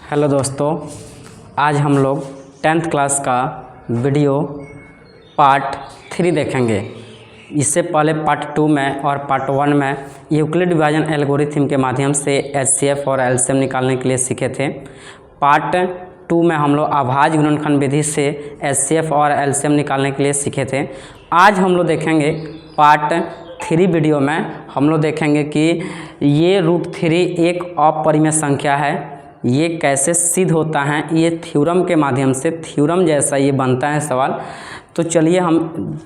Hello दोस्तों, आज हम लोग 10th क्लास का वीडियो पार्ट 3 देखेंगे। इससे पहले पार्ट 2 में और पार्ट 1 में यूक्लिड विभाजन एल्गोरिथम के माध्यम से एचसीएफ और एलसीएम निकालने के लिए सीखे थे। पार्ट 2 में हम लोग अभाज्य गुणनखंड विधि से एचसीएफ और एलसीएम निकालने के लिए सीखे थे। आज हम लोग देखेंगे पार्ट 3 वीडियो में हम लोग देखेंगे कि ये √3 एक अपरिमेय संख्या है, ये कैसे सिद्ध होता है। ये थ्योरम के माध्यम से, थ्योरम जैसा ये बनता है सवाल। तो चलिए हम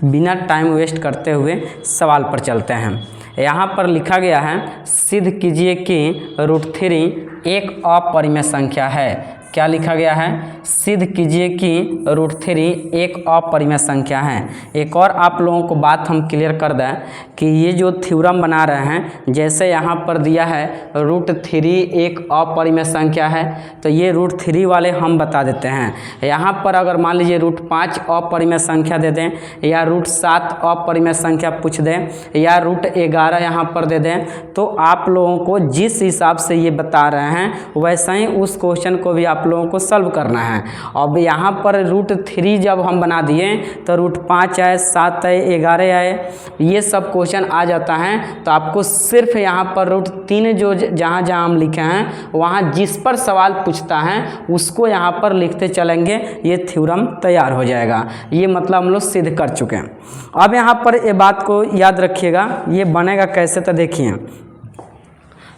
बिना टाइम वेस्ट करते हुए सवाल पर चलते हैं। यहाँ पर लिखा गया है, सिद्ध कीजिए कि √3 एक अपरिमेय संख्या है। क्या लिखा गया है? सिद्ध कीजिए कि √3 एक अपरिमेय संख्या है। एक और आप लोगों को बात हम क्लियर कर दें कि ये जो थ्योरम बना रहे हैं, जैसे यहाँ पर दिया है √3 एक अपरिमेय संख्या है, तो ये √3 वाले हम बता देते हैं। यहाँ पर अगर मान लीजिए √5 अपरिमेय संख्या दे दें, या √7 अपरिमेय संख्या पूछ दें, या √11 यहाँ पर दे दें, तो आप लोगों को जिस हिसाब से ये बता रहे हैं वैसा ही उस क्वेश्चन को भी आप लोगों को सॉल्व करना है। अब यहाँ पर √3 जब हम बना दिए तो √5 आए, 7 आए, 11 आए, ये सब क्वेश्चन आ जाता है। तो आपको सिर्फ यहाँ पर √3 जो जहाँ जहाँ हम लिखे हैं वहाँ जिस पर सवाल पूछता है उसको यहाँ पर लिखते चलेंगे, ये थ्योरम तैयार हो जाएगा। ये मतलब हम लोग सिद्ध कर चुके हैं। अब यहाँ पर ये बात को याद रखिएगा, ये बनेगा कैसे, तो देखिए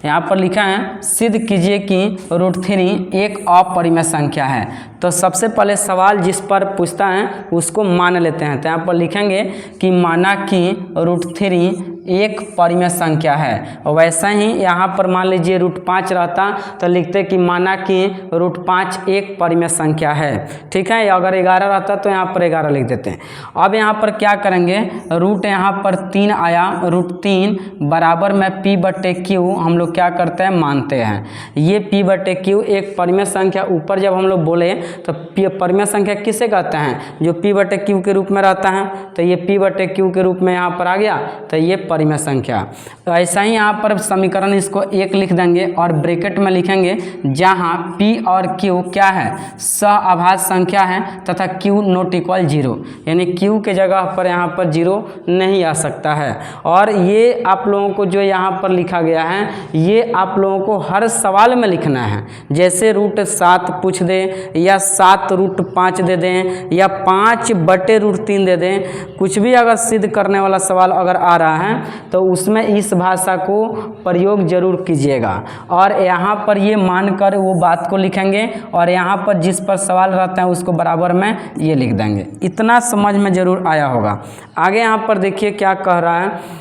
यहाँ पर लिखा है, सिद्ध कीजिए कि √3 एक अपरिमेय संख्या है। तो सबसे पहले सवाल जिस पर पूछता है उसको मान लेते हैं। तो यहाँ पर लिखेंगे कि माना कि √3 एक परिमेय संख्या है। वैसा ही यहाँ पर मान लीजिए √5 रहता तो लिखते कि माना कि √5 एक परिमेय संख्या है। ठीक है, अगर 11 रहता तो यहाँ पर 11 लिख देते हैं। अब यहाँ पर क्या करेंगे, रूट यहाँ पर 3 आया, √3 बराबर में p/q हम लोग क्या करते हैं, मानते हैं। ये p/q एक परिमेय संख्या, ऊपर जब हम लोग बोले तो परिमेय संख्या किसे कहते हैं, जो p/q के रूप में रहता है। तो ये p/q के रूप में यहाँ पर आ गया, तो ये परिमेय संख्या। तो ऐसा ही यहाँ पर समीकरण इसको 1 लिख देंगे और ब्रैकेट में लिखेंगे जहाँ p और q क्या है, सअभाज्य संख्या है तथा q नॉट इक्वल 0, यानी q के जगह पर यहाँ पर 0 नहीं आ सकता है। और ये आप लोगों को जो यहाँ पर लिखा गया है, ये आप लोगों को हर सवाल में लिखना है। जैसे √7 पूछ दे, या 7 √5 दे दें, या 5/√3 दे दें, कुछ भी अगर सिद्ध करने वाला सवाल अगर आ रहा है तो उसमें इस भाषा को प्रयोग जरूर कीजिएगा। और यहाँ पर ये मानकर वो बात को लिखेंगे, और यहाँ पर जिस पर सवाल रहता है उसको बराबर में ये लिख देंगे। इतना समझ में जरूर आया होगा। आगे यहाँ पर देखिए क्या कह रहा है,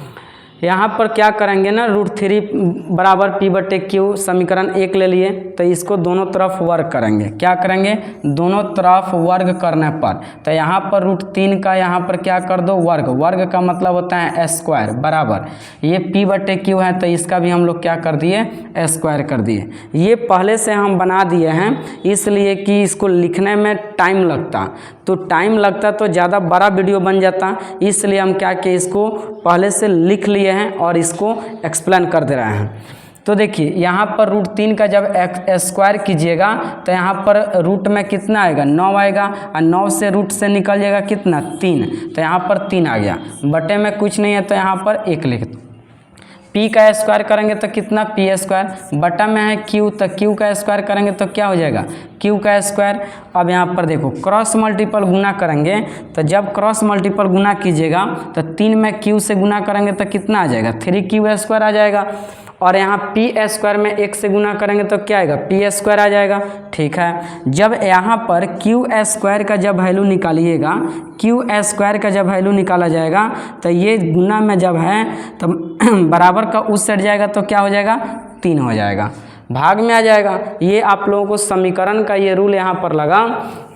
यहाँ पर क्या करेंगे ना, √3 बराबर p/q समीकरण 1 ले लिए, तो इसको दोनों तरफ वर्ग करेंगे। क्या करेंगे, दोनों तरफ वर्ग करने पर, तो यहाँ पर √3 का यहाँ पर क्या कर दो, वर्ग। वर्ग का मतलब होता है स्क्वायर, बराबर ये p/q है, तो इसका भी हम लोग क्या कर दिए, स्क्वायर कर दिए। ये पहले से हम बना दिए हैं, इसलिए कि इसको लिखने में टाइम लगता, तो टाइम लगता तो ज़्यादा बड़ा वीडियो बन जाता, इसलिए हम क्या किए, इसको पहले से लिख लिए हैं और इसको एक्सप्लेन कर दे रहे हैं। तो देखिए यहाँ पर √3 का जब स्क्वायर कीजिएगा तो यहाँ पर रूट में कितना आएगा, 9 आएगा, और 9 से रूट से निकल जाएगा कितना, 3, तो यहाँ पर 3 आ गया। बटे में कुछ नहीं है तो यहाँ पर 1 लिख दो। p का स्क्वायर करेंगे तो कितना, p², बटा में है q, तो q का स्क्वायर करेंगे तो क्या हो जाएगा, q का स्क्वायर। अब यहाँ पर देखो क्रॉस मल्टीपल गुना करेंगे, तो जब क्रॉस मल्टीपल गुना कीजिएगा तो 3 में q से गुना करेंगे तो कितना आ जाएगा, 3q² आ जाएगा। और यहाँ p² में 1 से गुना करेंगे तो क्या आएगा, p² आ जाएगा। ठीक है, जब यहाँ पर q² का जब वैल्यू निकालिएगा, q² का जब वैल्यू निकाला जाएगा तो ये गुना में जब है तो बराबर का उस साइड जाएगा तो क्या हो जाएगा, 3 हो जाएगा, भाग में आ जाएगा। ये आप लोगों को समीकरण का ये रूल यहाँ पर लगा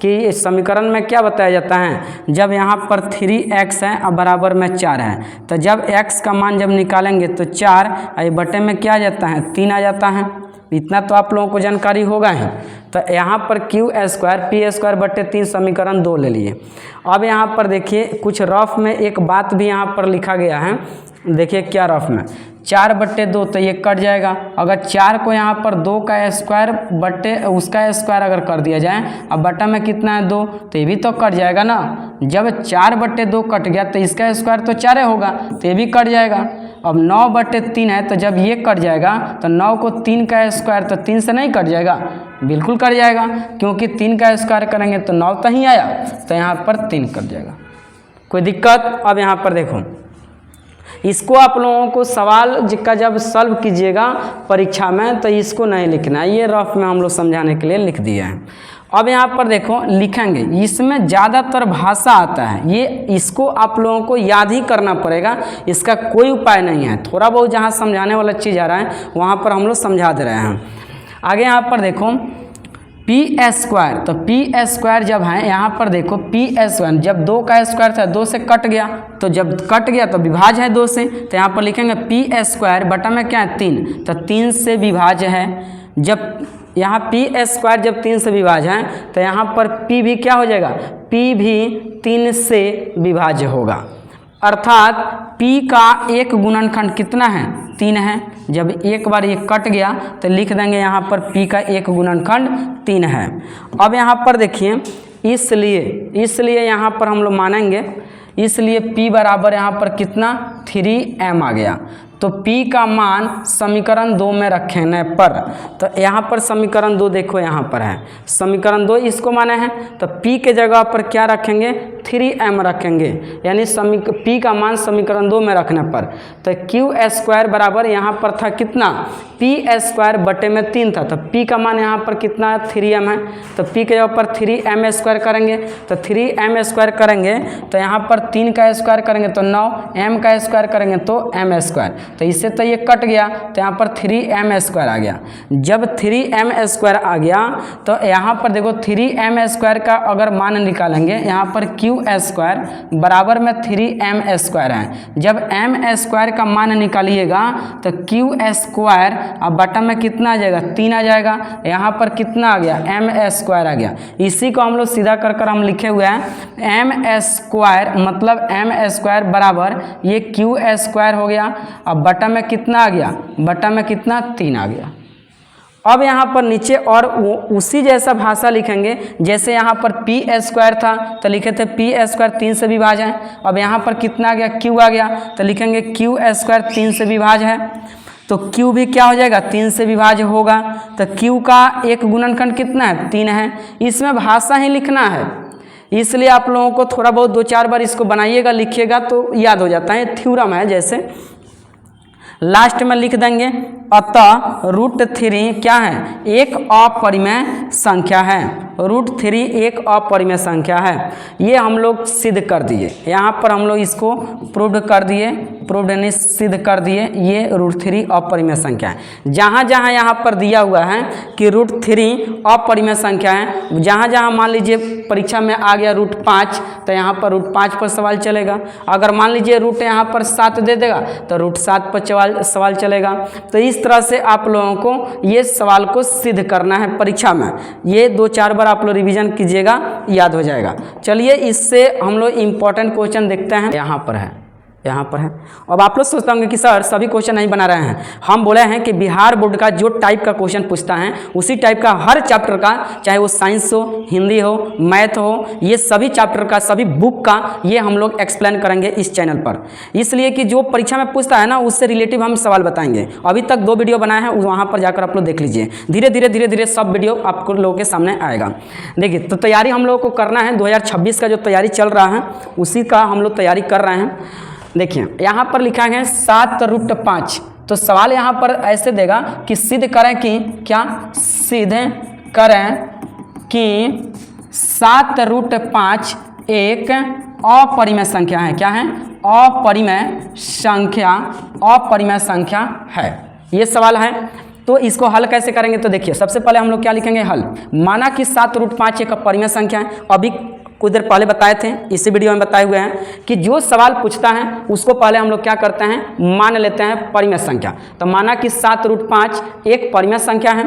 कि इस समीकरण में क्या बताया जाता है, जब यहाँ पर 3x है और बराबर में 4 है, तो जब x का मान जब निकालेंगे तो 4, और बटे में क्या आ जाता है, 3 आ जाता है। इतना तो आप लोगों को जानकारी होगा ही। तो यहाँ पर q² p²/3 समीकरण 2 ले लिए। अब यहाँ पर देखिए कुछ रफ में एक बात भी यहाँ पर लिखा गया है, देखिए क्या रफ में, 4/2 तो ये कट जाएगा। अगर 4 को यहाँ पर 2 का स्क्वायर बट्टे उसका स्क्वायर अगर कर दिया जाए, अब बटा में कितना है 2, तो ये भी तो कट जाएगा ना। जब 4/2 कट गया तो इसका स्क्वायर तो 4 होगा, तो ये भी कट जाएगा। अब 9/3 है, तो जब ये कट जाएगा तो 9 को 3 का स्क्वायर तो 3 से नहीं कट जाएगा, बिल्कुल कट जाएगा, क्योंकि 3 का स्क्वायर करेंगे तो 9 तो ही आया, तो यहाँ पर 3 कट जाएगा। कोई दिक्कत? अब यहाँ पर देखो, इसको आप लोगों को सवाल का जब सॉल्व कीजिएगा परीक्षा में तो इसको नहीं लिखना है, ये रफ में हम लोग समझाने के लिए लिख दिए हैं। अब यहाँ पर देखो लिखेंगे, इसमें ज़्यादातर भाषा आता है, ये इसको आप लोगों को याद ही करना पड़ेगा, इसका कोई उपाय नहीं है। थोड़ा बहुत जहाँ समझाने वाला चीज़ आ रहा है वहाँ पर हम लोग समझा दे रहे हैं। आगे यहाँ पर देखो p², तो p² जब है यहाँ पर देखो p², जब 2 का स्क्वायर था 2 से कट गया, तो जब कट गया तो विभाज्य है 2 से, तो यहाँ पर लिखेंगे p² बटा में क्या है 3, तो 3 से विभाज्य है। जब यहाँ p² जब 3 से विभाज्य है तो यहाँ पर p भी क्या हो जाएगा, p भी 3 से विभाज्य होगा, अर्थात p का एक गुणनखंड कितना है 3 है। जब एक बार ये कट गया तो लिख देंगे यहाँ पर p का एक गुणनखंड 3 है। अब यहाँ पर देखिए, इसलिए यहाँ पर हम लोग मानेंगे, इसलिए p बराबर यहाँ पर कितना 3m आ गया। तो p का मान समीकरण 2 में रखने पर, तो यहाँ पर समीकरण 2 देखो यहाँ पर है, समीकरण 2 इसको माने हैं, तो p के जगह पर क्या रखेंगे 3m रखेंगे, यानी p का मान समीकरण 2 में रखने पर, तो q² बराबर यहाँ पर था कितना p² बटे में 3 था, तो p का मान यहाँ पर कितना है 3m है, तो p के जगह पर 3m² करेंगे, तो 3m² करेंगे तो यहाँ पर 3 का स्क्वायर करेंगे तो 9, m का स्क्वायर करेंगे तो m², तो इससे तो ये कट गया, तो यहाँ पर 3m² आ गया। जब 3m² आ गया तो यहाँ पर देखो 3m² का अगर मान निकालेंगे, यहाँ पर q² बराबर में 3m² है। जब m² का मान निकालिएगा तो q² अब बटा में कितना आ जाएगा 3 आ जाएगा, यहाँ पर कितना आ गया m² आ गया। इसी को हम लोग सीधा कर हम लिखे हुए हैं m², मतलब m² बराबर ये q² हो गया, अब बटा में कितना आ गया, बटा में कितना 3 आ गया। अब यहाँ पर नीचे और उसी जैसा भाषा लिखेंगे, जैसे यहाँ पर p² था तो लिखे थे p² 3 से विभाज्य है, अब यहाँ पर कितना आ गया q आ गया, तो लिखेंगे q² 3 से विभाज्य है, तो q भी क्या हो जाएगा 3 से विभाज्य होगा, तो q का एक गुणनखंड कितना है 3 है। इसमें भाषा ही लिखना है, इसलिए आप लोगों को थोड़ा बहुत 2-4 बार इसको बनाइएगा, लिखिएगा तो याद हो जाता है, थ्योरम है। जैसे लास्ट में लिख देंगे, अतः √3 क्या है एक अपरिमेय संख्या है, √3 एक अपरिमेय संख्या है। ये हम लोग सिद्ध कर दिए, यहाँ पर हम लोग इसको प्रूव कर दिए, प्रूव यानी सिद्ध कर दिए, ये √3 अपरिमेय संख्या है। जहाँ जहाँ यहाँ पर दिया हुआ है कि √3 अपरिमेय संख्या है, जहाँ जहाँ मान लीजिए परीक्षा में आ गया √5 तो यहाँ पर √5 पर सवाल चलेगा। अगर मान लीजिए रूट यहाँ पर 7 दे देगा तो √7 पर सवाल चलेगा। तो इस तरह से आप लोगों को ये सवाल को सिद्ध करना है परीक्षा में। ये 2-4 बार आप लोग रिवीजन कीजिएगा, याद हो जाएगा। चलिए इससे हम लोग इम्पोर्टेंट क्वेश्चन देखते हैं। यहाँ पर है, यहाँ पर है। अब आप लोग सोचते होंगे कि सर सभी क्वेश्चन नहीं बना रहे हैं। हम बोले हैं कि बिहार बोर्ड का जो टाइप का क्वेश्चन पूछता है उसी टाइप का हर चैप्टर का, चाहे वो साइंस हो, हिंदी हो, मैथ हो, ये सभी चैप्टर का, सभी बुक का ये हम लोग एक्सप्लेन करेंगे इस चैनल पर। इसलिए कि जो परीक्षा में पूछता है ना उससे रिलेटिव हम सवाल बताएंगे। अभी तक 2 वीडियो बनाए हैं, वहाँ पर जाकर आप लोग देख लीजिए। धीरे धीरे सब वीडियो आपको लोगों के सामने आएगा। देखिए, तो तैयारी हम लोगों को करना है, 2026 का जो तैयारी चल रहा है उसी का हम लोग तैयारी कर रहे हैं। देखिए यहाँ पर लिखा है 7√5, तो सवाल यहाँ पर ऐसे देगा कि सिद्ध करें कि क्या, सिद्ध करें कि 7√5 एक अपरिमेय संख्या है। क्या है? अपरिमेय संख्या, अपरिमेय संख्या है। ये सवाल है। तो इसको हल कैसे करेंगे? तो देखिए सबसे पहले हम लोग क्या लिखेंगे, हल। माना कि 7√5 एक अपरिमेय संख्या है। अभी कुछ देर पहले बताए थे, इसी वीडियो में बताए हुए हैं कि जो सवाल पूछता है उसको पहले हम लोग क्या करते हैं, मान लेते हैं परिमेय संख्या। तो माना कि 7√5 एक परिमेय संख्या है,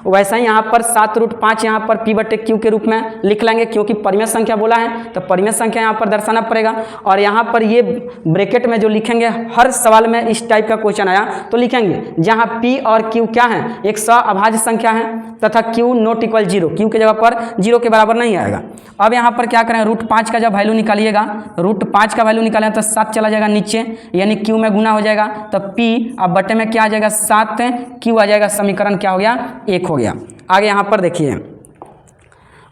वैसा ही यहाँ पर 7√5 यहाँ पर p/q के रूप में लिख लेंगे, क्योंकि परिमेय संख्या बोला है तो परिमेय संख्या यहाँ पर दर्शाना पड़ेगा। और यहाँ पर ये ब्रैकेट में जो लिखेंगे, हर सवाल में इस टाइप का क्वेश्चन आया तो लिखेंगे जहाँ p और q क्या है, एक सअभाज्य संख्या है तथा q नॉट इक्वल 0, q की जगह पर 0 के बराबर नहीं आएगा। अब यहाँ पर क्या करें, √5 का जब वैल्यू निकालिएगा, √5 का वैल्यू निकालें तो 7 चला जाएगा नीचे, यानी q में गुना हो जाएगा, तो p अब बटे में क्या आ जाएगा 7, q आ जाएगा, समीकरण क्या हो गया 1 हो गया। आगे यहाँ पर देखिए,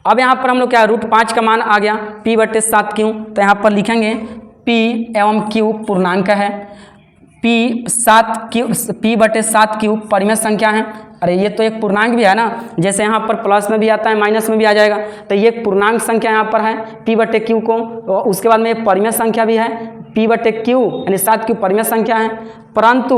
अब यहाँ पर हम लोग क्या, √5 का मान आ गया p/7q, तो यहाँ पर लिखेंगे p एवं q पूर्णांक है, p/7q परिमेय संख्या है। अरे ये तो एक पूर्णांक भी है ना, जैसे यहाँ पर प्लस में भी आता है माइनस में भी आ जाएगा, तो ये पूर्णांक संख्या यहाँ पर है p/q को, और उसके बाद में ये परिमेय संख्या भी है p/q, यानी 7q परिमेय संख्या है। परंतु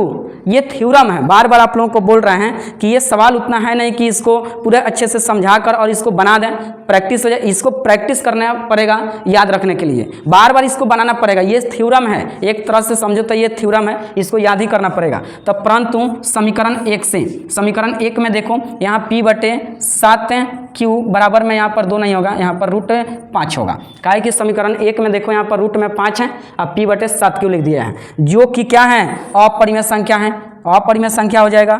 ये थ्योरम है, बार बार आप लोगों को बोल रहे हैं कि ये सवाल उतना है नहीं कि इसको पूरे अच्छे से समझाकर और इसको बना दें, प्रैक्टिस हो जाए, इसको प्रैक्टिस करना पड़ेगा याद रखने के लिए, बार बार इसको बनाना पड़ेगा। ये थ्योरम है, एक तरह से समझो तो ये थ्योरम है, इसको याद ही करना पड़ेगा। तो परंतु समीकरण 1 से, समीकरण 1 में देखो यहाँ p/7q बराबर में यहाँ पर 2 नहीं होगा, यहाँ पर √5 होगा, काहे कि समीकरण 1 में देखो यहाँ पर रूट में 5 है, अब p/7q लिख दिया है, जो कि क्या है, अपरिमेय संख्या है, अपरिमेय संख्या हो जाएगा।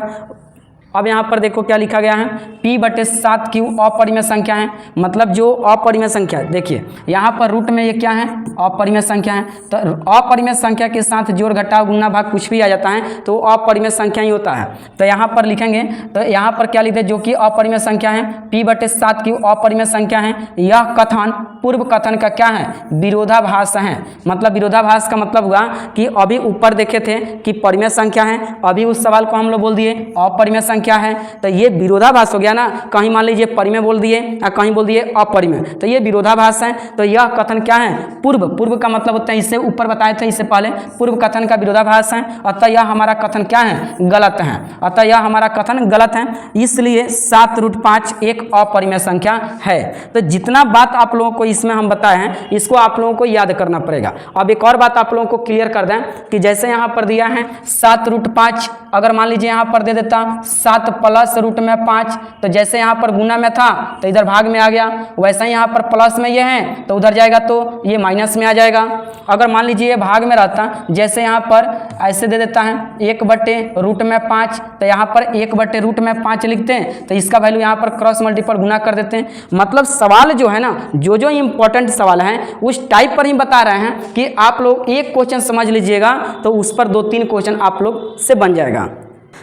अब यहाँ पर देखो क्या लिखा गया है, p/7q अपरिमेय संख्या है, मतलब जो अपरिमेय संख्या, देखिए यहाँ पर रूट में ये क्या है, अपरिमेय संख्या है, तो अपरिमेय संख्या के साथ जोड़ घटाव गुणा भाग कुछ भी आ जाता है तो अपरिमेय संख्या ही होता है। तो यहाँ पर लिखेंगे, तो यहाँ पर क्या लिखते हैं, जो कि अपरिमेय संख्या है, p/7q अपरिमेय संख्या है। यह कथन पूर्व कथन का क्या है, विरोधाभास है। मतलब विरोधाभास का मतलब हुआ कि अभी ऊपर देखे थे कि परिमेय संख्या है, अभी उस सवाल को हम लोग बोल दिए अपरिमेय संख्या है, तो ये विरोधाभास हो गया ना, कहीं मान लीजिए परिमेय बोल दिए या कहीं बोल दिए अपरिमेय, तो ये विरोधाभास है। तो यह कथन क्या है, पूर्व का मतलब होता है, इससे ऊपर बताए थे इससे पहले, पूर्व कथन का विरोधाभास है, अतः यह हमारा कथन क्या है, गलत है, अतः यह हमारा कथन गलत है, इसलिए 7√5 एक अपरिमेय संख्या है। तो जितना बात आप लोगों को इसमें हम बताए हैं, इसको आप लोगों को याद करना पड़ेगा। अब एक और बात आप लोगों को क्लियर कर दें कि जैसे यहाँ पर दिया है 7√5, अगर मान लीजिए यहाँ पर दे देता 7 प्लस रूट में 5, तो जैसे यहाँ पर गुना में था तो इधर भाग में आ गया, वैसा ही यहाँ पर प्लस में ये है तो उधर जाएगा तो ये माइनस में आ जाएगा। अगर मान लीजिए ये भाग में रहता, जैसे यहाँ पर ऐसे दे देता है 1/√5, तो यहाँ पर 1/√5 लिखते हैं, तो इसका वैल्यू यहाँ पर क्रॉस मल्टीपल गुना कर देते हैं। मतलब सवाल जो है ना, जो इम्पोर्टेंट सवाल है उस टाइप पर ही बता रहे हैं कि आप लोग एक क्वेश्चन समझ लीजिएगा तो उस पर 2-3 क्वेश्चन आप लोग से बन जाएगा।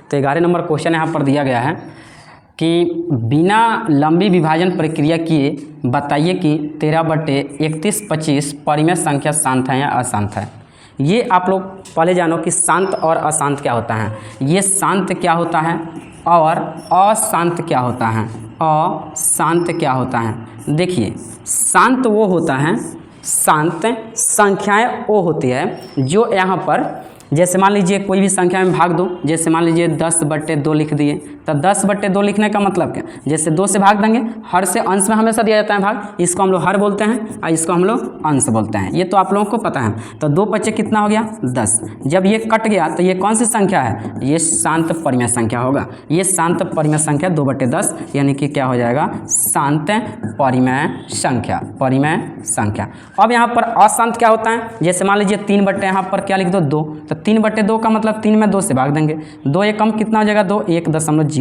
तो 11 नंबर क्वेश्चन यहाँ पर दिया गया है कि बिना लंबी विभाजन प्रक्रिया किए बताइए कि 13/3125 परिमेय संख्या शांत है या अशांत है। ये आप लोग पहले जानो कि शांत और अशांत क्या होता है, ये शांत क्या होता है और अशांत क्या होता है, अशांत क्या होता है। देखिए शांत वो होता है, शांत संख्याएं वो होती है जो यहाँ पर, जैसे मान लीजिए कोई भी संख्या में भाग दो, जैसे मान लीजिए 10/2 लिख दिए, तो 10/2 लिखने का मतलब क्या, जैसे 2 से भाग देंगे, हर से अंश में हमेशा दिया जाता है भाग, इसको हम लोग हर बोलते हैं और इसको हम लोग अंश बोलते हैं, ये तो आप लोगों को पता है। तो 2 कितना हो गया 10, जब ये कट गया तो ये कौन सी संख्या है, ये शांत परिमेय संख्या होगा, ये शांत परिमेय संख्या 2/10 यानी कि क्या हो जाएगा, शांत परिमेय संख्या, परिमेय संख्या। अब यहाँ पर अशांत क्या होता है, जैसे मान लीजिए 3 यहाँ पर क्या लिख दो 2, तो 3/2 का मतलब 3 में 2 से भाग देंगे, 2 एक कम कितना हो जाएगा 2, 1.0,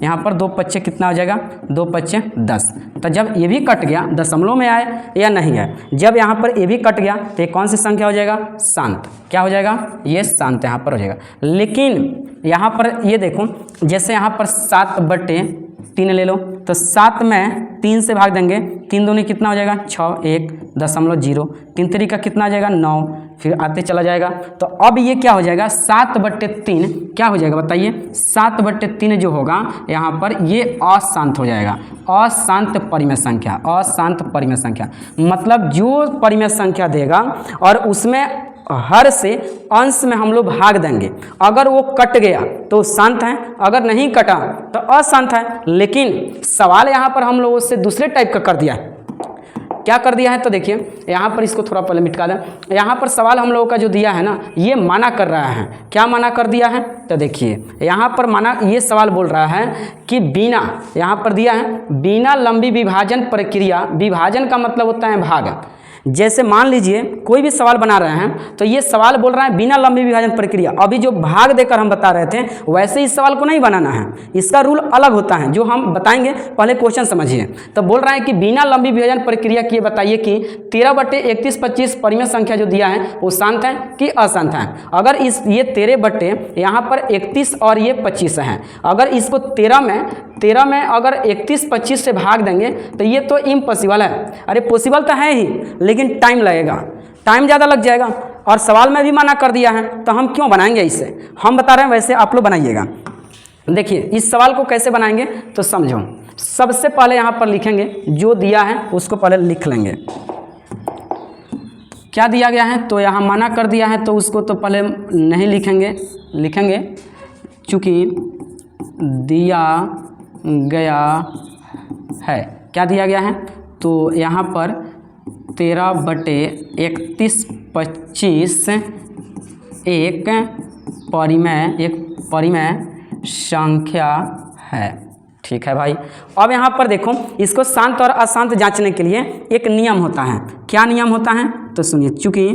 यहाँ पर 2 कितना हो जाएगा 2 10। तो जब ये भी कट गया दशमलव में आए या नहीं है, जब यहाँ पर ये भी कट गया तो ये कौन सी संख्या हो जाएगा, शांत, क्या हो जाएगा, ये शांत यहाँ पर हो जाएगा। लेकिन यहाँ पर ये देखो, जैसे यहाँ पर 7/3 ले लो, तो 7 में 3 से भाग देंगे, 3 दूनी कितना हो जाएगा 6, 1.0, 3 3 का कितना आ जाएगा 9, फिर आते चला जाएगा। तो अब ये क्या हो जाएगा 7/3 क्या हो जाएगा बताइए, 7/3 जो होगा यहाँ पर ये अशांत हो जाएगा, अशांत परिमेय संख्या, अशांत परिमेय संख्या। मतलब जो परिमेय संख्या देगा और उसमें हर से अंश में हम लोग भाग देंगे, अगर वो कट गया तो शांत है, अगर नहीं कटा तो अशांत है। लेकिन सवाल यहाँ पर हम लोगों से दूसरे टाइप का कर दिया है क्या कर दिया है, तो देखिए यहाँ पर इसको थोड़ा पहले मिटा दें। यहाँ पर सवाल हम लोगों का जो दिया है ना, ये माना कर रहा है, क्या माना कर दिया है, तो देखिए यहाँ पर माना, ये सवाल बोल रहा है कि बिना, यहाँ पर दिया है बिना लंबी विभाजन प्रक्रिया, विभाजन का मतलब होता है भाग। जैसे मान लीजिए कोई भी सवाल बना रहे हैं तो ये सवाल बोल रहा है बिना लंबी विभाजन प्रक्रिया, अभी जो भाग देकर हम बता रहे थे वैसे इस सवाल को नहीं बनाना है, इसका रूल अलग होता है जो हम बताएंगे, पहले क्वेश्चन समझिए। तो बोल रहा है कि बिना लंबी विभाजन प्रक्रिया की बताइए कि 13/31/25 परिमेय संख्या जो दिया है वो शांत है कि अशांत है। अगर इस ये 13 यहाँ पर 31 और ये 25 है, अगर इसको 13 में अगर 31-25 से भाग देंगे तो ये तो इम्पॉसिबल है। अरे पॉसिबल तो है ही, लेकिन टाइम लगेगा, टाइम ज़्यादा लग जाएगा, और सवाल में भी मना कर दिया है तो हम क्यों बनाएंगे इसे, हम बता रहे हैं वैसे आप लोग बनाइएगा। देखिए इस सवाल को कैसे बनाएंगे तो समझो, सबसे पहले यहाँ पर लिखेंगे जो दिया है उसको पहले लिख लेंगे, क्या दिया गया है, तो यहाँ मना कर दिया है तो उसको तो पहले नहीं लिखेंगे चूँकि दिया गया है, क्या दिया गया है, तो यहाँ पर 13/31/25 एक परिमेय संख्या है। ठीक है भाई। अब यहाँ पर देखो, इसको शांत और अशांत जांचने के लिए एक नियम होता है, क्या नियम होता है, तो सुनिए, चूँकि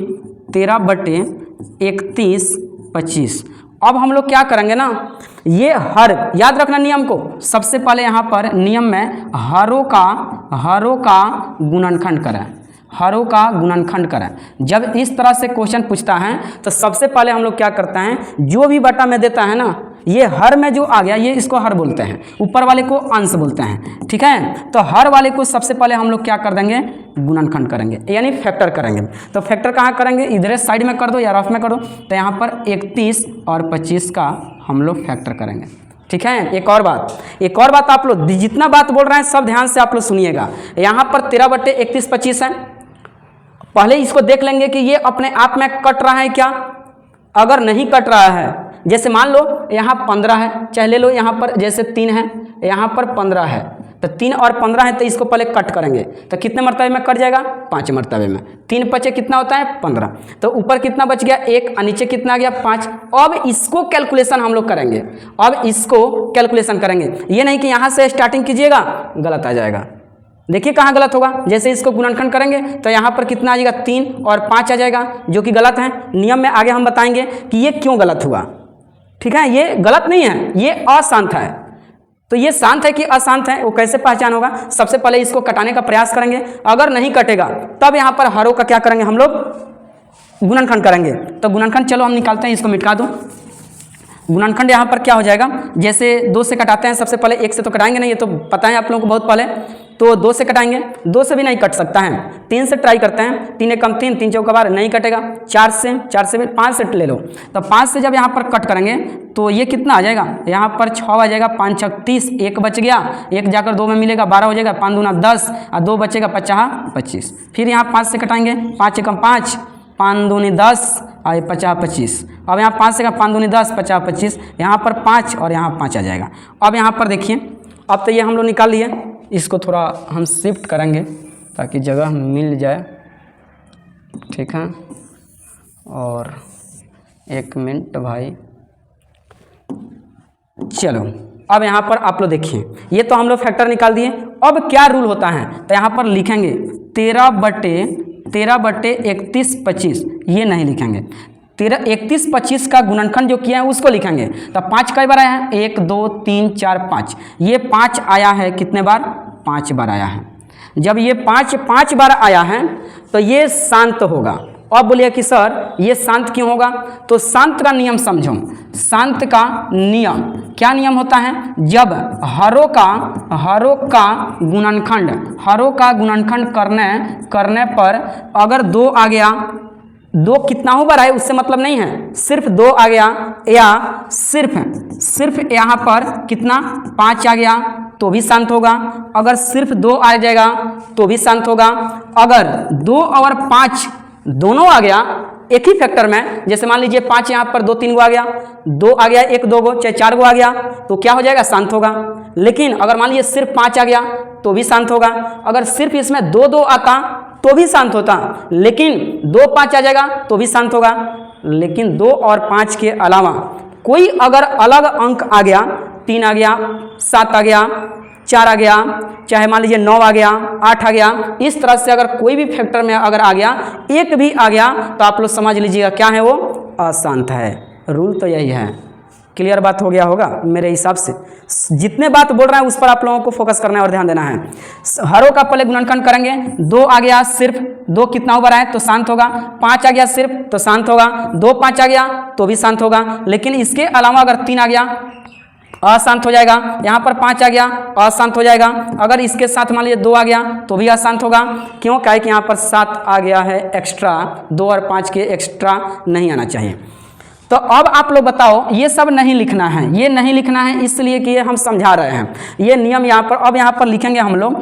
13/31/25, अब हम लोग क्या करेंगे ना, ये हर, याद रखना नियम को, सबसे पहले यहाँ पर नियम में हरों का गुणनखंड करें, हरों का गुणनखंड करें। जब इस तरह से क्वेश्चन पूछता है तो सबसे पहले हम लोग क्या करते हैं, जो भी बटा में देता है ना, ये हर में जो आ गया ये इसको हर बोलते हैं, ऊपर वाले को अंश बोलते हैं। ठीक है, तो हर वाले को सबसे पहले हम लोग क्या कर देंगे, गुणनखंड करेंगे, यानी फैक्टर करेंगे। तो फैक्टर कहाँ करेंगे, इधर साइड में कर दो या रफ में कर दो, तो यहाँ पर 31 और 25 का हम लोग फैक्टर करेंगे। ठीक है, एक और बात आप लोग जितना बात बोल रहे हैं सब ध्यान से आप लोग सुनिएगा। यहाँ पर 13/31/25 है, पहले इसको देख लेंगे कि ये अपने आप में कट रहा है क्या, अगर नहीं कट रहा है, जैसे मान लो यहाँ 15 है, चाहे ले लो यहाँ पर जैसे 3 है, यहाँ पर 15 है, तो 3 और 15 है, तो इसको पहले कट करेंगे तो कितने मरतबे में कट जाएगा, 5 मरतबे में। 3 पचे कितना होता है, 15, तो ऊपर कितना बच गया 1 और नीचे कितना आ गया 5। अब इसको कैलकुलेशन हम लोग करेंगे, ये नहीं कि यहाँ से स्टार्टिंग कीजिएगा गलत आ जाएगा। देखिए कहाँ गलत होगा, जैसे इसको गुणनखंड करेंगे तो यहाँ पर कितना आ जाएगा 3 और 5 आ जाएगा, जो कि गलत है। नियम में आगे हम बताएंगे कि ये क्यों गलत हुआ। ठीक है, ये गलत नहीं है, ये अशांत है। तो ये शांत है कि अशांत है वो कैसे पहचान होगा, सबसे पहले इसको कटाने का प्रयास करेंगे, अगर नहीं कटेगा तब यहाँ पर हरों का क्या करेंगे, हम लोग गुणनखंड करेंगे। तो गुणनखंड चलो हम निकालते हैं, इसको मिटा दो। गुणनखंड यहाँ पर क्या हो जाएगा, जैसे 2 से कटाते हैं, सबसे पहले 1 से तो कटाएंगे नहीं, ये तो पता है आप लोगों को बहुत पहले, तो 2 से कटाएंगे, 2 से भी नहीं कट सकता है, 3 से ट्राई करते हैं, 3 एकम 3, 3 चौका 12 नहीं कटेगा, 4 से भी 5 से ले लो, तो 5 से जब यहाँ पर कट करेंगे तो ये कितना आ जाएगा, यहाँ पर 6 आ जाएगा, 5 6 30, 1 बच गया, 1 जाकर 2 में मिलेगा 12 हो जाएगा, 5 दूना 10 और 2 बचेगा 50 25। फिर यहाँ 5 से कटाएंगे, 5 एकम 5, 5 दूनी 10 और 50 25। अब यहाँ 5 से 5 दूनी 10 50 25, यहाँ पर 5 और यहाँ 5 आ जाएगा। अब यहाँ पर देखिए, अब तो ये हम लोग निकाल लिए, इसको थोड़ा हम शिफ्ट करेंगे ताकि जगह मिल जाए। ठीक है, और 1 मिनट भाई, चलो अब यहाँ पर आप लोग देखिए, ये तो हम लोग फैक्टर निकाल दिए। अब क्या रूल होता है, तो यहाँ पर लिखेंगे 13/31/25, ये नहीं लिखेंगे, 31-25 का गुणनखंड जो किया है उसको लिखेंगे। तो 5 कई बार आया है, 1 2 3 4 5, ये 5 आया है, कितने बार, 5 बार आया है। जब ये 5 बार आया है तो ये शांत होगा। अब बोलिए कि सर ये शांत क्यों होगा, तो शांत का नियम समझो, शांत का नियम क्या नियम होता है, जब हरों का गुणनखंड करने पर अगर 2 आ गया, 2 कितना हो बार आए उससे मतलब नहीं है, सिर्फ 2 आ गया, या सिर्फ यहाँ पर कितना 5 आ गया तो भी शांत होगा, अगर सिर्फ 2 आ जाएगा तो भी शांत होगा, अगर 2 और 5 दोनों आ गया एक ही फैक्टर में, जैसे मान लीजिए 5 यहाँ पर 2 3 गो आ गया, 2 आ गया 1 2 गो चाहे 4 गो आ गया तो क्या हो जाएगा, शांत होगा। लेकिन अगर मान लीजिए सिर्फ 5 आ गया तो भी शांत होगा, अगर सिर्फ इसमें 2 2 आता तो भी शांत होता, लेकिन 2 5 आ जाएगा तो भी शांत होगा। लेकिन 2 और 5 के अलावा कोई अगर अलग अंक आ गया, 3 आ गया, 7 आ गया, 4 आ गया, चाहे मान लीजिए 9 आ गया, 8 आ गया, इस तरह से अगर कोई भी फैक्टर में अगर आ गया, एक भी आ गया, तो आप लोग समझ लीजिएगा क्या है वो, अशांत है। रूल तो यही है। क्लियर बात हो गया होगा मेरे हिसाब से। जितने बात बोल रहे हैं उस पर आप लोगों को फोकस करना है और ध्यान देना है। हरों का पहले गुणनखंड करेंगे। 2 आ गया सिर्फ, 2 कितना ओवर है तो शांत होगा। 5 आ गया सिर्फ तो शांत होगा। 2 5 आ गया तो भी शांत होगा। लेकिन इसके अलावा अगर 3 आ गया अशांत हो जाएगा। यहाँ पर 5 आ गया अशांत हो जाएगा। अगर इसके साथ मान लीजिए 2 आ गया तो भी अशांत होगा। क्यों? क्या है कि यहाँ पर 7 आ गया है एक्स्ट्रा, 2 और 5 के एक्स्ट्रा नहीं आना चाहिए। तो अब आप लोग बताओ, ये सब नहीं लिखना है, ये नहीं लिखना है इसलिए कि ये हम समझा रहे हैं। ये नियम यहाँ पर, अब यहाँ पर लिखेंगे हम लोग,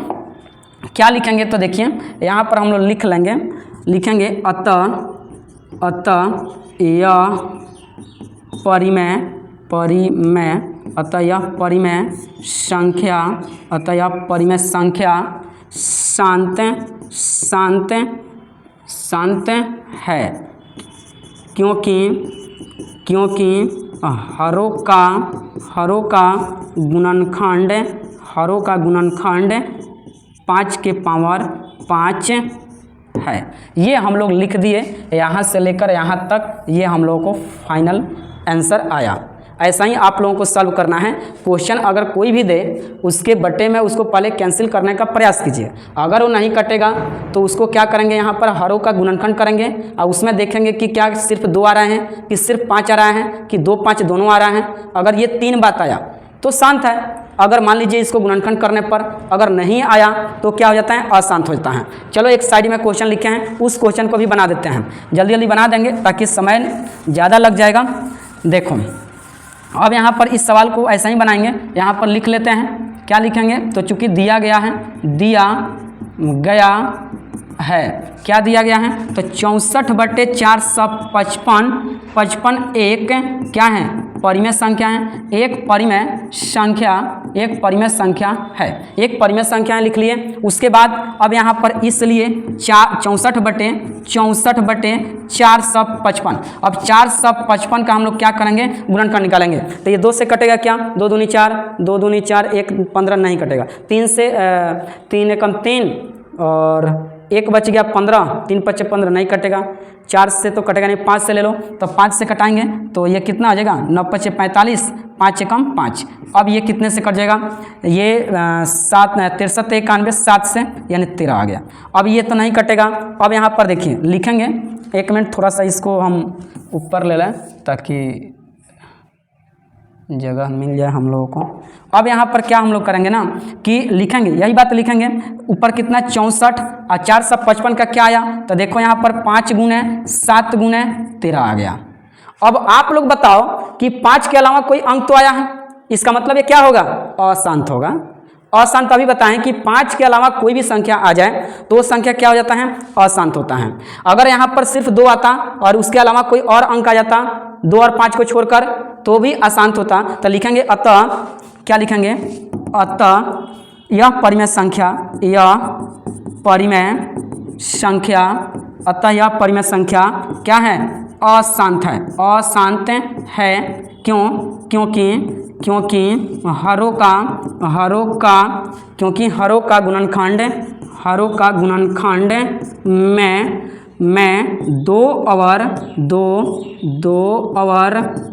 क्या लिखेंगे तो देखिए यहाँ पर हम लोग लिखेंगे अतः यह परिमेय संख्या शांत है, क्योंकि हरों का गुणनखंड 5 के पावर 5 है। ये हम लोग लिख दिए। यहाँ से लेकर यहाँ तक ये हम लोगों को फाइनल आंसर आया। ऐसा ही आप लोगों को सॉल्व करना है। क्वेश्चन अगर कोई भी दे उसके बट्टे में उसको पहले कैंसिल करने का प्रयास कीजिए। अगर वो नहीं कटेगा तो उसको क्या करेंगे, यहाँ पर हरों का गुणनखंड करेंगे और उसमें देखेंगे कि क्या सिर्फ 2 आ रहे हैं कि सिर्फ 5 आ रहा है कि 2 5 दोनों आ रहा है। अगर ये 3 बात आया तो शांत है। अगर मान लीजिए इसको गुणनखंड करने पर अगर नहीं आया तो क्या हो जाता है, अशांत हो जाता है। चलो एक साइड में क्वेश्चन लिखे हैं, उस क्वेश्चन को भी बना देते हैं। जल्दी जल्दी बना देंगे ताकि समय ज़्यादा लग जाएगा। देखो अब यहाँ पर इस सवाल को ऐसा ही बनाएंगे। यहाँ पर लिख लेते हैं, क्या लिखेंगे तो चूंकि दिया गया है क्या दिया गया है तो 64/455 एक क्या है, परिमेय संख्या है। एक परिमेय संख्या है, एक परिमेय संख्या है लिख लिए। उसके बाद अब यहाँ पर इसलिए 64/455। अब 455 का हम लोग क्या करेंगे, गुणनखंड निकालेंगे। तो ये 2 से कटेगा क्या, 2 दूनी 4, 2 दूनी 4, 1 15 नहीं कटेगा। 3 से 3 एकम 3 और 1 बच गया 15, 3 5 15 नहीं कटेगा। 4 से तो कटेगा नहीं, 5 से ले लो तो 5 से कटाएंगे तो ये कितना आ जाएगा, 9 5 45, 5 एकम 5। अब ये कितने से कट जाएगा, ये 7 63 91 7 से यानी 13 आ गया। अब ये तो नहीं कटेगा। अब यहाँ पर देखिए लिखेंगे, 1 मिनट थोड़ा सा इसको हम ऊपर ले लें ताकि जगह मिल जाए हम लोगों को। अब यहाँ पर क्या हम लोग करेंगे ना कि लिखेंगे, यही बात लिखेंगे। ऊपर कितना 64 और 455 का क्या आया तो देखो यहाँ पर 5 गुने 7 गुने 13 आ गया। अब आप लोग बताओ कि 5 के अलावा कोई अंक तो आया है, इसका मतलब ये क्या होगा, अशांत होगा। अशांत अभी बताएं कि 5 के अलावा कोई भी संख्या आ जाए तो वो संख्या क्या हो जाता है, अशांत होता है। अगर यहाँ पर सिर्फ 2 आता और उसके अलावा कोई और अंक आ जाता 2 और 5 को छोड़कर तो भी अशांत होता। तो लिखेंगे अतः, क्या लिखेंगे, अतः यह परिमेय संख्या, अतः यह परिमेय संख्या क्या है, अशांत है। क्योंकि हरों का गुणनखंड में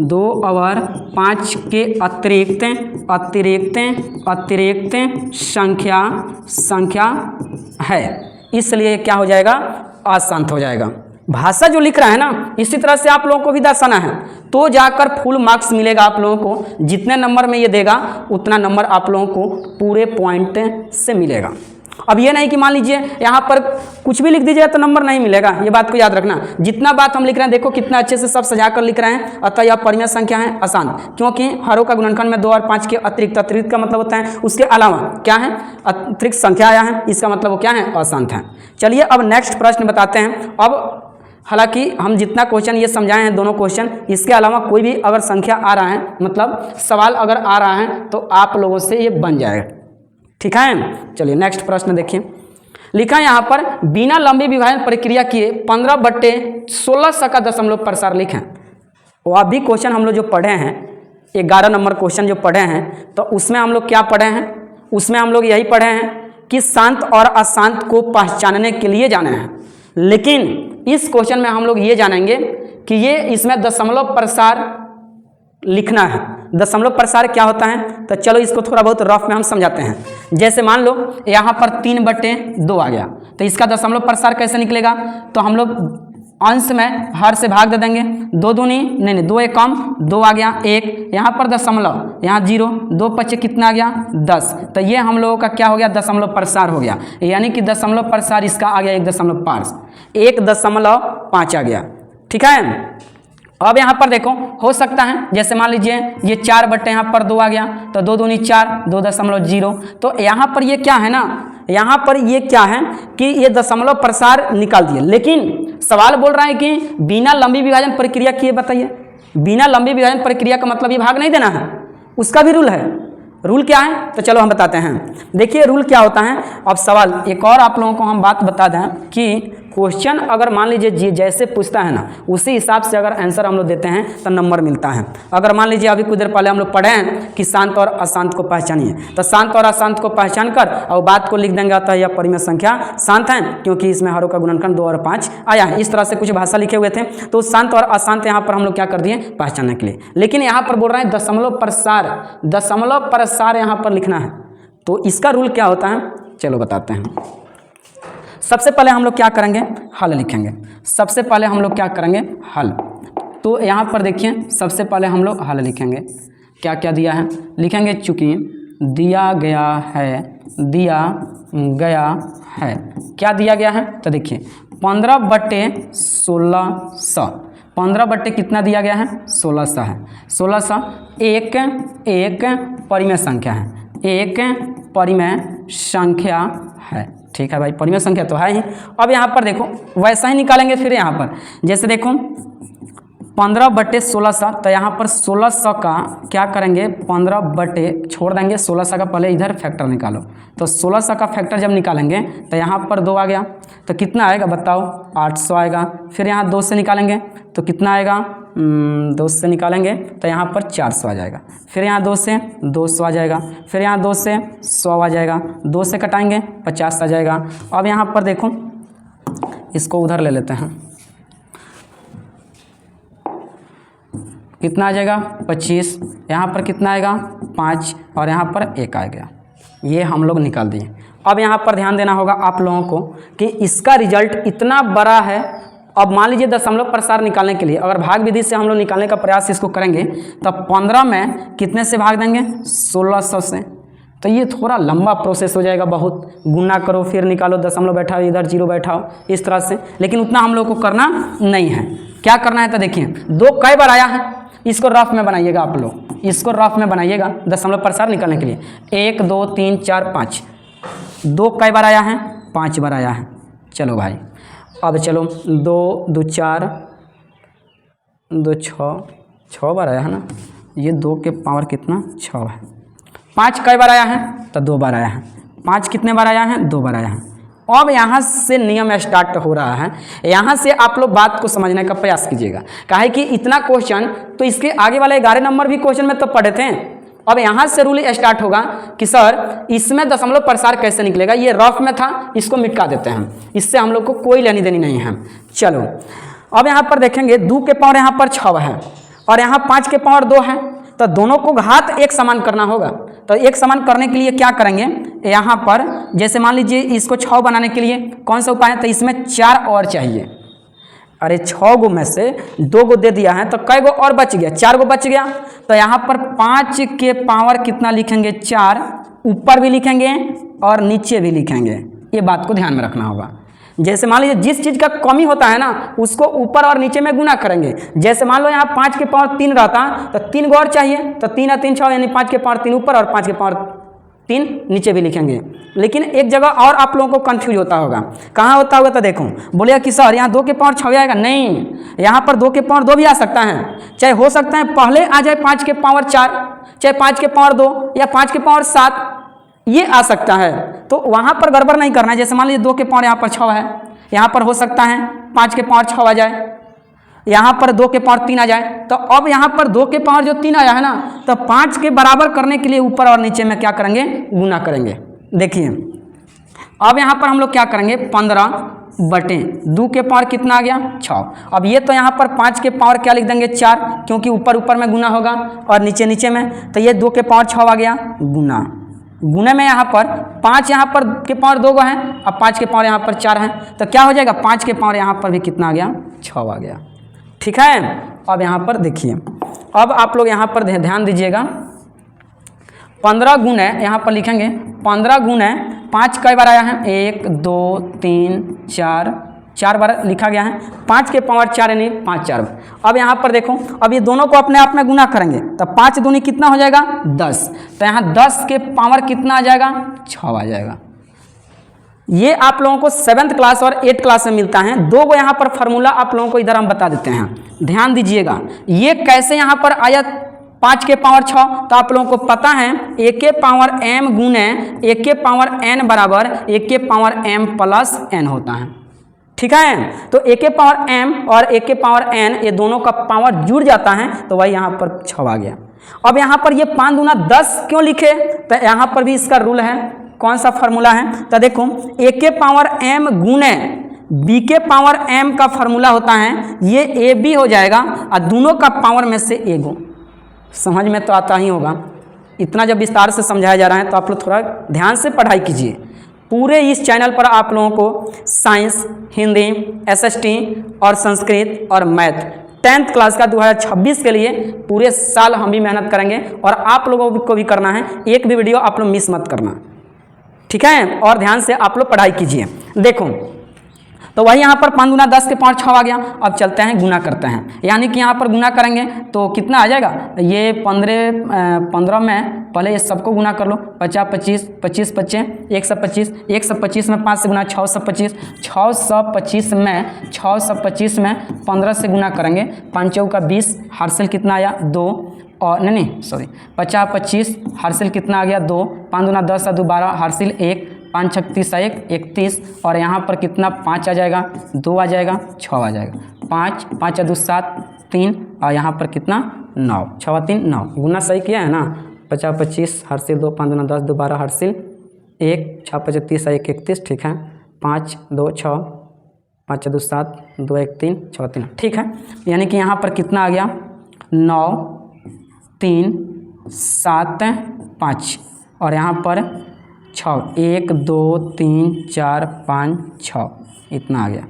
2 और 5 के अतिरिक्त संख्या है, इसलिए क्या हो जाएगा, अशांत हो जाएगा। भाषा जो लिख रहा है ना इसी तरह से आप लोगों को भी दर्शाना है तो जाकर फुल मार्क्स मिलेगा आप लोगों को। जितने नंबर में ये देगा उतना नंबर आप लोगों को पूरे पॉइंट से मिलेगा। अब ये नहीं कि मान लीजिए यहाँ पर कुछ भी लिख दीजिएगा तो नंबर नहीं मिलेगा, ये बात को याद रखना। जितना बात हम लिख रहे हैं देखो कितना अच्छे से सब सजा कर लिख रहे हैं। अतः यह परिमेय संख्या है आसान, क्योंकि हरों का गुणनखंड में 2 और 5 के अतिरिक्त का मतलब होता है उसके अलावा क्या है, अतिरिक्त संख्या आया है, इसका मतलब वो क्या है, अशांत है। चलिए अब नेक्स्ट प्रश्न बताते हैं। अब हालांकि हम जितना क्वेश्चन ये समझाए हैं दोनों क्वेश्चन, इसके अलावा कोई भी अगर संख्या आ रहा है मतलब सवाल अगर आ रहा है तो आप लोगों से ये बन जाएगा, ठीक है। चलिए नेक्स्ट प्रश्न देखिए। लिखा है यहाँ पर बिना लंबी विभाजन प्रक्रिया किए 15/16 का दशमलव प्रसार लिखें। वो अभी क्वेश्चन हम लोग जो पढ़े हैं 11 नंबर क्वेश्चन जो पढ़े हैं, तो उसमें हम लोग क्या पढ़े हैं, उसमें हम लोग यही पढ़े हैं कि शांत और अशांत को पहचानने के लिए जाना है। लेकिन इस क्वेश्चन में हम लोग ये जानेंगे कि ये इसमें दशमलव प्रसार लिखना है। दशमलव प्रसार क्या होता है, तो चलो इसको थोड़ा बहुत रफ में हम समझाते हैं। जैसे मान लो यहाँ पर 3/2 आ गया, तो इसका दशमलव प्रसार कैसे निकलेगा, तो हम लोग अंश में हर से भाग दे देंगे। 2 दूनी नहीं 2 एक कम 2 आ गया 1, यहाँ पर दशमलव, यहाँ 0, 2 5 कितना आ गया 10। तो ये हम लोगों का क्या हो गया, दशमलव प्रसार हो गया। यानी कि दशमलव प्रसार इसका आ गया 1.5 आ गया। ठीक है। अब यहाँ पर देखो हो सकता है जैसे मान लीजिए ये 4 यहाँ पर 2 आ गया, तो 2 दूनी 4, 2.0। तो यहाँ पर ये क्या है ना, यहाँ पर ये क्या है कि ये दशमलव प्रसार निकाल दिए। लेकिन सवाल बोल रहा है कि बिना लंबी विभाजन प्रक्रिया किए बताइए। बिना लंबी विभाजन प्रक्रिया का मतलब ये भाग नहीं देना है, उसका भी रूल है। रूल क्या है, तो चलो हम बताते हैं। देखिए रूल क्या होता है। अब सवाल एक और आप लोगों को हम बात बता दें कि क्वेश्चन अगर मान लीजिए जैसे पूछता है ना, उसी हिसाब से अगर आंसर हम लोग देते हैं तो नंबर मिलता है। अगर मान लीजिए अभी कुछ देर पहले हम लोग पढ़े हैं कि शांत और अशांत को पहचानिए, तो शांत और अशांत को पहचान कर और बात को लिख देंगे अतः यह परिमेय संख्या शांत है, क्योंकि इसमें हरों का गुणनखंड 2 और 5 आया है। इस तरह से कुछ भाषा लिखे हुए थे, तो शांत और अशांत यहाँ पर हम लोग क्या कर दिए, पहचानने के लिए। लेकिन यहाँ पर बोल रहे हैं दशमलव प्रसार यहाँ पर लिखना है। तो इसका रूल क्या होता है, चलो बताते हैं। सबसे पहले हम लोग क्या करेंगे, हल लिखेंगे। सबसे पहले हम लोग क्या करेंगे, हल। तो यहाँ पर देखिए सबसे पहले हम लोग हल लिखेंगे। क्या क्या दिया है, लिखेंगे चूँकि दिया गया है, क्या दिया गया है, तो देखिए 15/1600, 15 कितना दिया गया है, 1600 है। 1600 एक परिमेय संख्या है, एक परिमेय संख्या है। ठीक है भाई, परिमेय संख्या तो है ही। अब यहाँ पर देखो वैसा ही निकालेंगे। फिर यहाँ पर जैसे देखो 15/1600, तो यहाँ पर 1600 का क्या करेंगे, 15 छोड़ देंगे, 1600 का पहले इधर फैक्टर निकालो। तो 1600 का फैक्टर जब निकालेंगे तो यहाँ पर 2 आ गया, तो कितना आएगा बताओ, 800 आएगा। फिर यहाँ 2 से निकालेंगे तो कितना आएगा, 2 से निकालेंगे तो यहाँ पर 400 आ जाएगा। फिर यहाँ 2 से 200 आ जाएगा। फिर यहाँ 2 से 100 आ जाएगा। 2 से कटाएंगे 50 आ जाएगा। अब यहाँ पर देखो इसको उधर ले लेते हैं, कितना आ जाएगा 25, यहाँ पर कितना आएगा 5 और यहाँ पर 1 आ गया। ये हम लोग निकाल दिए। अब यहाँ पर ध्यान देना होगा आप लोगों को कि इसका रिजल्ट इतना बड़ा है। अब मान लीजिए दशमलव प्रसार निकालने के लिए अगर भाग विधि से हम लोग निकालने का प्रयास इसको करेंगे, तो 15 में कितने से भाग देंगे, 1600 से। तो ये थोड़ा लंबा प्रोसेस हो जाएगा, बहुत गुना करो फिर निकालो, दशमलव बैठाओ इधर 0 बैठाओ, इस तरह से। लेकिन उतना हम लोग को करना नहीं है। क्या करना है, तो देखिए 2 कई बार आया है, इसको रफ में बनाइएगा आप लोग, इसको रफ में बनाइएगा दशमलव प्रसार निकालने के लिए। 1 2 3 4 5, 2 कई बार आया है, 5 बार आया है। चलो भाई अब चलो 2 2 4 2 6 बार आया है ना, ये 2 के पावर कितना 6 है। 5 कई बार आया है, तो 2 बार आया है। 5 कितने बार आया है, 2 बार आया है। अब यहाँ से नियम स्टार्ट हो रहा है। यहाँ से आप लोग बात को समझने का प्रयास कीजिएगा, काहे कि इतना क्वेश्चन तो इसके आगे वाले 11 नंबर भी क्वेश्चन में तो पढ़े थे। अब यहाँ से रूल स्टार्ट होगा कि सर इसमें दशमलव प्रसार कैसे निकलेगा। ये रफ में था, इसको मिटा देते हैं, इससे हम लोग को कोई लेनी देनी नहीं है। चलो अब यहाँ पर देखेंगे 2 के पावर यहाँ पर 6 है और यहाँ 5 के पावर 2 है, तो दोनों को घात एक समान करना होगा। तो एक समान करने के लिए क्या करेंगे, यहाँ पर जैसे मान लीजिए इसको 6 बनाने के लिए कौन सा उपाय है, तो इसमें 4 और चाहिए। अरे 6 गो में से 2 गो दे दिया है, तो कई गो और बच गया, 4 गो बच गया। तो यहाँ पर 5 के पावर कितना लिखेंगे, 4, ऊपर भी लिखेंगे और नीचे भी लिखेंगे। ये बात को ध्यान में रखना होगा। जैसे मान लीजिए जिस चीज़ का कमी होता है ना, उसको ऊपर और नीचे में गुना करेंगे। जैसे मान लो यहाँ 5 के पावर 3 रहता, तो 3 गो और चाहिए, तो 3 और 3 6, यानी 5 के पावर 3 ऊपर और 5 के पावर 3 नीचे भी लिखेंगे। लेकिन एक जगह और आप लोगों को कंफ्यूज होता होगा, कहाँ होता होगा, तो देखो बोलिए कि सर यहाँ 2 के पावर 6 आएगा, नहीं, यहाँ पर 2 के पावर 2 भी आ सकता है। चाहे हो सकता है पहले आ जाए 5 के पावर 4, चाहे 5 के पावर 2 या 5 के पावर 7, ये आ सकता है। तो वहाँ पर गड़बड़ नहीं करना है। जैसे मान लीजिए 2 के पावर यहाँ पर 6 है, यहाँ पर हो सकता है 5 के पावर 6 आ जाए, यहाँ पर 2 के पावर 3 आ जाए। तो अब यहाँ पर 2 के पावर जो 3 आया है ना, तो 5 के बराबर करने के लिए ऊपर और नीचे में क्या करेंगे, गुना करेंगे। देखिए अब यहाँ पर हम लोग क्या करेंगे, 15/2 के पावर कितना आ गया, 6। अब ये तो यहाँ पर 5 के पावर क्या लिख देंगे, 4, क्योंकि ऊपर ऊपर में गुना होगा और नीचे नीचे में। तो ये 2 के पावर 6 आ गया, गुना गुने में यहाँ पर 5 यहाँ पर के पावर 2 है, अब 5 के पावर यहाँ पर 4 है, तो क्या हो जाएगा, 5 के पावर यहाँ पर भी कितना आ गया, 6 आ गया। ठीक है। अब यहाँ पर देखिए, अब आप लोग यहाँ पर ध्यान दीजिएगा, 15 गुने यहाँ पर लिखेंगे, 15 गुने 5 कई बार आया है, 1 2 3 4 बार लिखा गया है। 5 के पावर 4 यानी 5 4 बार। अब यहाँ पर देखो, अब ये दोनों को अपने आप में गुना करेंगे, तो 5 दूनी कितना हो जाएगा, 10। तो यहाँ 10 के पावर कितना आ जाएगा, 6 आ जाएगा। ये आप लोगों को 7th क्लास और 8th क्लास में मिलता है। 2 गो यहाँ पर फार्मूला आप लोगों को इधर हम बता देते हैं, ध्यान दीजिएगा। ये कैसे यहाँ पर आया 5 के पावर 6, तो आप लोगों को पता है a के पावर m गुने a के पावर n बराबर a के पावर m प्लस n होता है। ठीक है। तो a के पावर m और a के पावर n ये दोनों का पावर जुड़ जाता है, तो वही यहाँ पर 6 आ गया। अब यहाँ पर ये 5 दूना 10 क्यों लिखे, तो यहाँ पर भी इसका रूल है। कौन सा फार्मूला है, तो देखो a के पावर m गुने b के पावर m का फार्मूला होता है, ये a b हो जाएगा और दोनों का पावर में से एगो। समझ में तो आता ही होगा, इतना जब विस्तार से समझाया जा रहा है तो आप लोग थोड़ा ध्यान से पढ़ाई कीजिए। पूरे इस चैनल पर आप लोगों को साइंस, हिंदी, एसएसटी और संस्कृत और मैथ 10th क्लास का 2026 के लिए पूरे साल हम भी मेहनत करेंगे और आप लोगों को भी करना है। एक भी वीडियो आप लोग मिस मत करना, ठीक है। और ध्यान से आप लोग पढ़ाई कीजिए। देखो तो वही यहाँ पर 5 दूना 10 के पावर 6 आ गया। अब चलते हैं गुना करते हैं, यानी कि यहाँ पर गुना करेंगे तो कितना आ जाएगा, ये 15 में पहले ये सबको गुना कर लो, 50 25 25 25 125 125 में 5 से गुना 625 625 में 625 में 15 से गुना करेंगे, 5 चौक का 20, हासिल कितना आया 2 और नहीं सॉरी 50 25 हासिल कितना आ गया 2, 5 दूना 10 और 2 12 हासिल 1, 5 36 1 31 और यहाँ पर कितना 5 आ जाएगा, 2 आ जाएगा, 6 आ जाएगा, 5 5 2 7 3 और यहाँ पर कितना 9, 6 3 9। गुना सही किया है ना, 50 25 हासिल 2, 5 दूना 10 2 12 हासिल 1, 6 5 30 1 31। ठीक है। 5 2 6 5 2 7 2 1 3 6 3। ठीक है। यानी कि यहाँ पर कितना आ गया 9 3 7 5 और यहाँ पर 6, 1 2 3 4 5 6 इतना आ गया।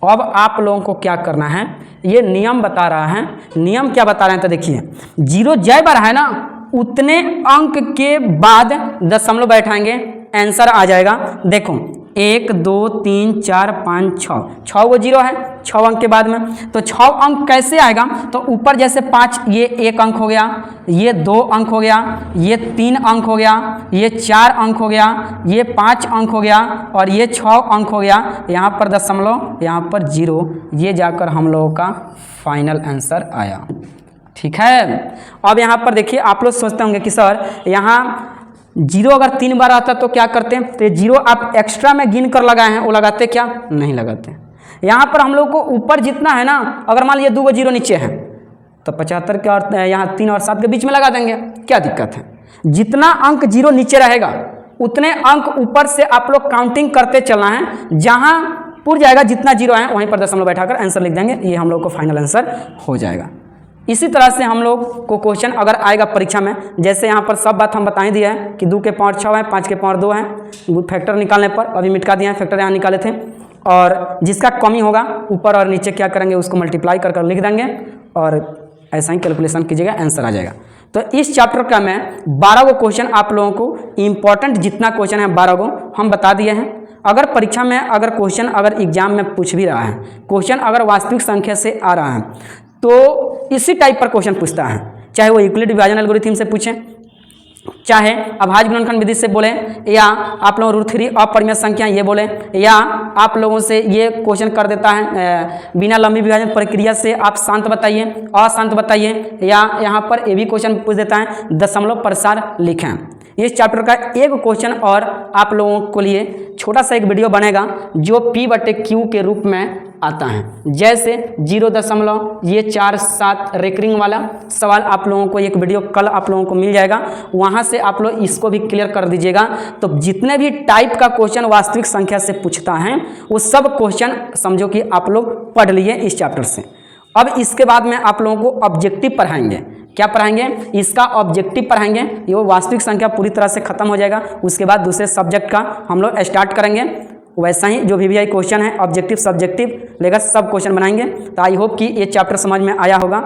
अब आप लोगों को क्या करना है, ये नियम बता रहा है। नियम क्या बता रहे हैं तो देखिए, 0 जय बार है ना, उतने अंक के बाद दशमलव बैठाएंगे, आंसर आ जाएगा। देखो 1 2 3 4 5 6 गो 0 है 6 अंक के बाद में, तो 6 अंक कैसे आएगा, तो ऊपर जैसे 5 ये 1 अंक हो गया, ये 2 अंक हो गया, ये 3 अंक हो गया, ये 4 अंक हो गया, ये 5 अंक हो गया और ये 6 अंक हो गया। यहाँ पर दशमलव, यहाँ पर 0, ये जाकर हम लोगों का फाइनल आंसर आया। ठीक है। अब यहाँ पर देखिए, आप लोग सोचते होंगे कि सर यहाँ 0 अगर 3 बार आता तो क्या करते हैं, तो 0 आप एक्स्ट्रा में गिन कर लगाए हैं, वो लगाते क्या, नहीं लगाते। यहाँ पर हम लोग को ऊपर जितना है ना, अगर मान लीजिए 2 गो 0 नीचे है तो 75 के और यहाँ 3 और 7 के बीच में लगा देंगे, क्या दिक्कत है। जितना अंक 0 नीचे रहेगा उतने अंक ऊपर से आप लोग काउंटिंग करते चलना है, जहाँ पूर जाएगा जितना 0 है वहीं पर दशमलव बैठाकर आंसर लिख देंगे, ये हम लोग को फाइनल आंसर हो जाएगा। इसी तरह से हम लोग को क्वेश्चन अगर आएगा परीक्षा में, जैसे यहाँ पर सब बात हम बता ही दिया है कि 2 के पावर 6 है, 5 के पावर 2 है, फैक्टर निकालने पर अभी मिटका दिया है, फैक्टर यहाँ निकाले थे। और जिसका कमी होगा ऊपर और नीचे क्या करेंगे, उसको मल्टीप्लाई कर लिख देंगे और ऐसा ही कैलकुलेशन कीजिएगा, आंसर आ जाएगा। तो इस चैप्टर का मैं 12 गो क्वेश्चन आप लोगों को, इंपॉर्टेंट जितना क्वेश्चन है 12 गो हम बता दिए हैं। अगर परीक्षा में अगर क्वेश्चन अगर एग्जाम में पूछ भी रहा है, क्वेश्चन अगर वास्तविक संख्या से आ रहा है तो इसी टाइप पर क्वेश्चन पूछता है, चाहे वो यूक्लिड विभाजन एल्गोरिथम से पूछें, चाहे अभाज्य गुणनखंड विधि से बोले, या आप लोग रूट 3 अपरिमेय संख्या ये बोले, या आप लोगों से ये क्वेश्चन कर देता है बिना लंबी विभाजन प्रक्रिया से आप शांत बताइए, अशांत बताइए, या यहाँ पर ये भी क्वेश्चन पूछ देता है दशमलव प्रसार लिखें। इस चैप्टर का एक क्वेश्चन और आप लोगों को लिए छोटा सा एक वीडियो बनेगा जो P/Q के रूप में आता है। जैसे 0 ये 4-7 रेकरिंग वाला सवाल आप लोगों को एक वीडियो कल आप लोगों को मिल जाएगा, वहाँ से आप लोग इसको भी क्लियर कर दीजिएगा। तो जितने भी टाइप का क्वेश्चन वास्तविक संख्या से पूछता है वो सब क्वेश्चन समझो कि आप लोग पढ़ लिए इस चैप्टर से। अब इसके बाद में आप लोगों को ऑब्जेक्टिव पढ़ाएंगे। क्या पढ़ाएंगे? इसका ऑब्जेक्टिव पढ़ाएंगे। ये वो वास्तविक संख्या पूरी तरह से खत्म हो जाएगा। उसके बाद दूसरे सब्जेक्ट का हम लोग स्टार्ट करेंगे। वैसा ही जो VVI क्वेश्चन है ऑब्जेक्टिव सब्जेक्टिव लेकर सब क्वेश्चन बनाएंगे। तो आई होप कि ये चैप्टर समझ में आया होगा।